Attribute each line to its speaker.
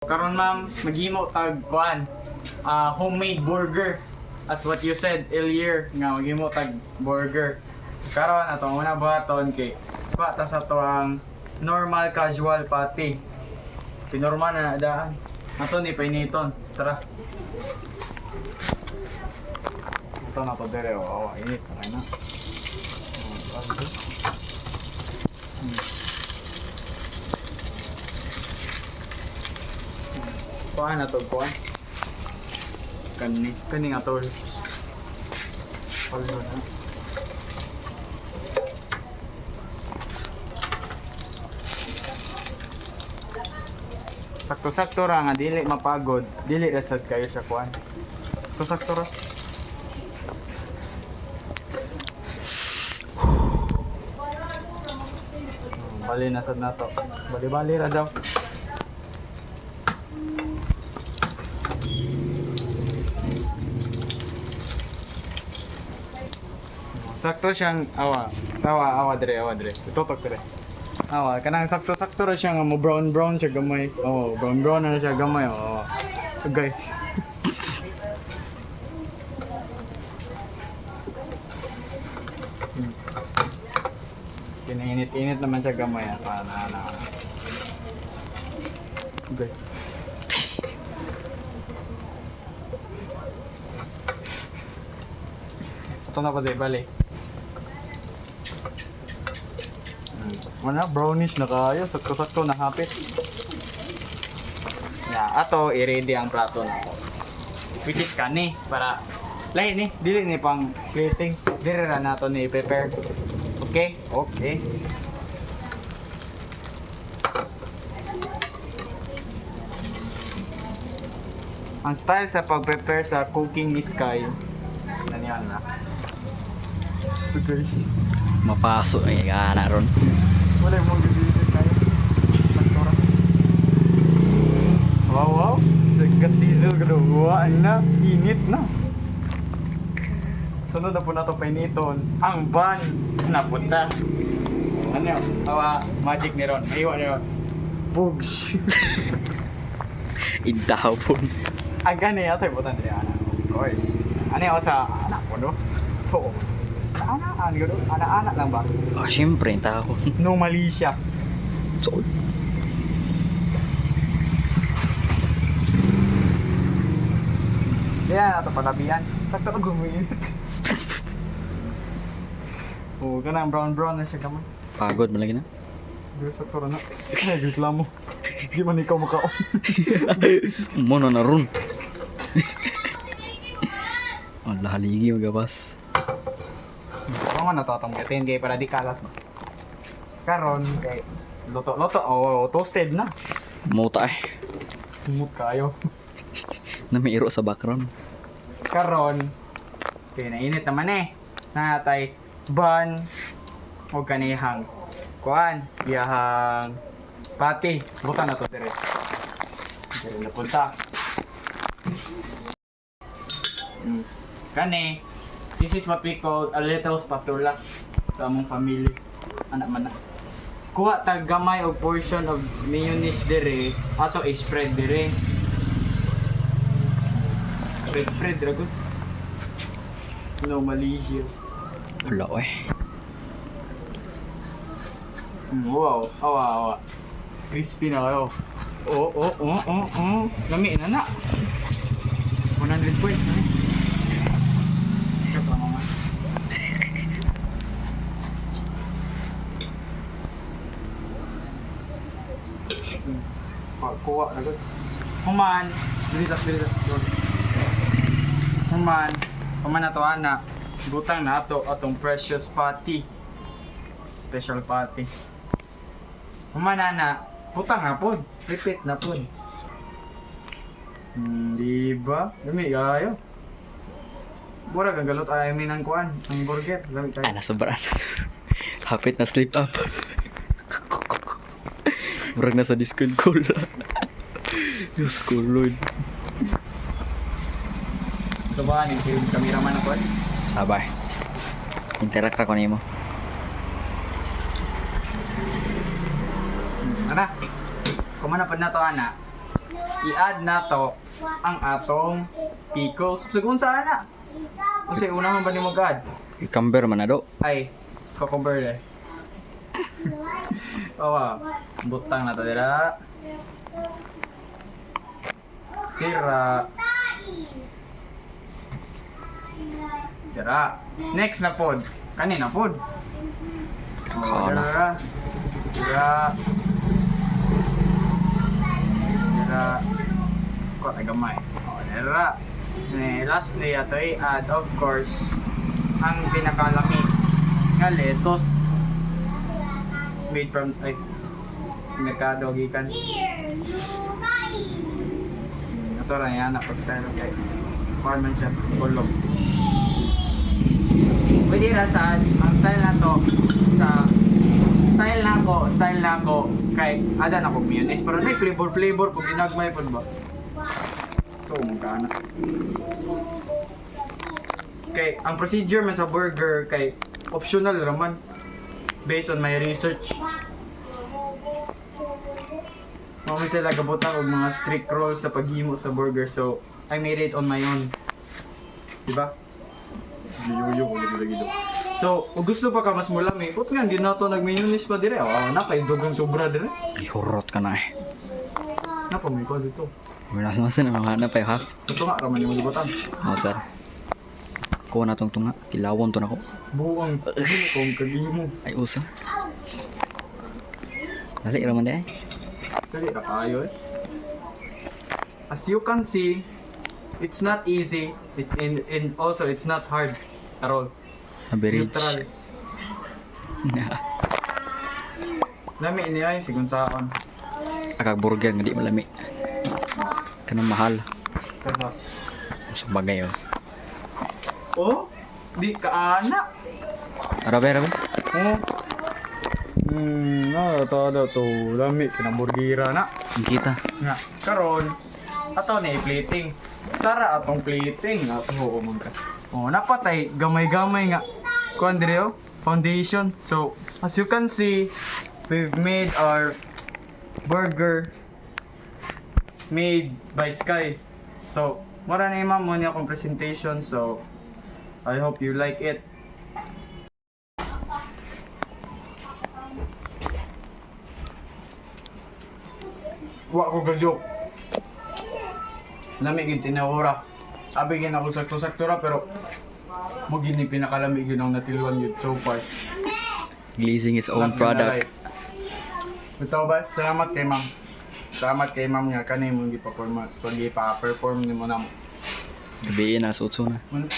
Speaker 1: Karon ma'am, maghimo tag kuan. Homemade burger. That's what you said earlier nga maghimo tag burger. So, karon atong una buhaton kay pata sa to ang normal casual patty. Pinormal na daan. Ato ni painiton. Tara. Ito na to dire oh, init na. Kuhaan na to, kuhaan. Kani nga to. Palo na. Sakto-sakto ra nga, dili mapagod. Dili rasad kayo sa kuhaan. Sakto-sakto ra. Bali na sad na to. Bali-bali ra daw. Sakto siyang awa dire. Tutok dire. Awa kanang sakto ra siya nga mo brown siya gamay. Oh, brown na siya gamay. Oh. Okay. Kinainit-init naman siya gamay. Okay. Ito na pa di bali. Wala, brownish na kayo. Sakto-sakto na hapit. Ato, i-ready ang plato na to. Which is kani, para lain ni, dili ni pang plating. Dire ra nato ni i-prepare. Okay? Okay. Ang style sa pag-prepare sa cooking ni Sky, nanyan na. Okay.
Speaker 2: Mapasok ay ana ron.
Speaker 1: Wala mo gigilid kayo. Saktora. Wow. Sizzle ka daw. Na. Init na. Sunod na po na ito painiton. Ang ban. Napunta. Ano yun? Magic ni Ron. Mahiwa ni Ron. Bugs.
Speaker 2: Intaw po.
Speaker 1: Ang gani ito yung butan niya. Of course. Ano yun sa anak ko no? Oo. Anak-anak lang ba?
Speaker 2: Ah, syempre, intaw.
Speaker 1: No mali siya.
Speaker 2: So,
Speaker 1: Yan, ito palabihan. Sakto na guminit. Oo, ka na, brown na siya kamay.
Speaker 2: pagod mo lagi na.
Speaker 1: Sakto na. Ay, reklamo. Di man ikaw makaon.
Speaker 2: Mono na ron. Allah haligi magapas.
Speaker 1: Kung ano tatanggatin kay para di kalas mo. Karon kay loto. Oh, toasted na.
Speaker 2: Muta eh.
Speaker 1: Humot kayo.
Speaker 2: Namiiro sa background.
Speaker 1: Karon kay nainit naman eh. Natay ban o kanihang kuan, iyahang pati. Buta na to dire. Dire na punta. Kani, this is what we call a little spatula sa among family. Anak man na. Kuha tag gamay og portion of mayonnaise dire, ato i-spread dire. Spread ra gud. No Malaysia.
Speaker 2: Wala eh.
Speaker 1: Wow, awa. Crispy na kayo. Oh. Lami na na. 100 points na. Check lang mga. Kuha na gud. Human, bilisan. Human na to ana. Butang na ato atong precious patty. Special patty. Human na. Butang na pod. Repeat na pod. Diba? Lami kayo. Mura gagalot ay min ang kuan, ang burger. Lami kayo.
Speaker 2: Ana sobrang. Hapit na sleep up. Murag na sa Discord call. Diyos ko, Lord.
Speaker 1: So ba ni cameraman ako?
Speaker 2: Sabay. Interact ako nimo.
Speaker 1: Ana. Kumana pa na to ana. i-add na to ang atong pickles. Sigun saan na? Kasi una man ba ni mag-add?
Speaker 2: Cucumber man na do.
Speaker 1: Ay, cucumber eh. Oh, butang na to dira. Tira. Tira. Next na pod. Kanina pod. Oh,
Speaker 2: Kana.
Speaker 1: tira. Tira. Tira. Ko ay gamay. Oh, tira. Lastly, ato i-add of course ang pinakalami nga lettuce made from sa merkado gikan. Ito ra yan pag style kay farman siya kulog. Pwede ra sa ang style na to sa style na ko kay ada na ko mayonnaise pero may flavor kung ginagmay pod ba. So magkana. Kay ang procedure man sa burger kay optional raman based on my research. Mamit sila gabutan og mga strict rules sa paghimo sa burger so I made it on my own. Diba? Giyuyo ko gid. So, kung gusto pa ka mas mulami, put nga di na to nag-mayonnaise pa dire. Oh, na kay dugang sobra dire.
Speaker 2: Ay, hurot ka na eh.
Speaker 1: Na pa may ko dito.
Speaker 2: Wala naman sa namahanap pa yung hak.
Speaker 1: Ito nga raman yung libutan.
Speaker 2: Oo, sir. Kuha na tong tunga. Kilawon to na ko.
Speaker 1: Buang kung kagimo.
Speaker 2: Ay, usa. Dali, raman eh.
Speaker 1: Dali ra kayo eh. As you can see, it's not easy. And also it's not hard at all.
Speaker 2: Average.
Speaker 1: Neutral. Lami niya yung sigun sa akon.
Speaker 2: Akag burger nga di malami. Kanang mahal.
Speaker 1: Kasa.
Speaker 2: Sa bagay oh.
Speaker 1: Oh, di ka anak.
Speaker 2: Arabe, arabe.
Speaker 1: Oh. Ito to. Lami, kinamburgira na.
Speaker 2: Ang kita.
Speaker 1: Nga, karon ato ni plating. Tara atong plating. Ato ho man ka. Oh, napatay gamay-gamay nga. Kuan dire oh, foundation. So, as you can see, we've made our burger made by Sky. So, mura na imam mo niya akong presentation. So, I hope you like it. Wa ko galyok. Lamig yung tinawura. Sabi gin ako sakto-sakto ra pero mo gini pinakalamig yun ang natiluan yun so far.
Speaker 2: Releasing its own
Speaker 1: Lahat
Speaker 2: product.
Speaker 1: na ito ba? Salamat kay ma'am. Salamat kay ma'am nga kanay mong gipa-perform ni mo na mo.
Speaker 2: Gabiin na, sutso na.
Speaker 1: Ano?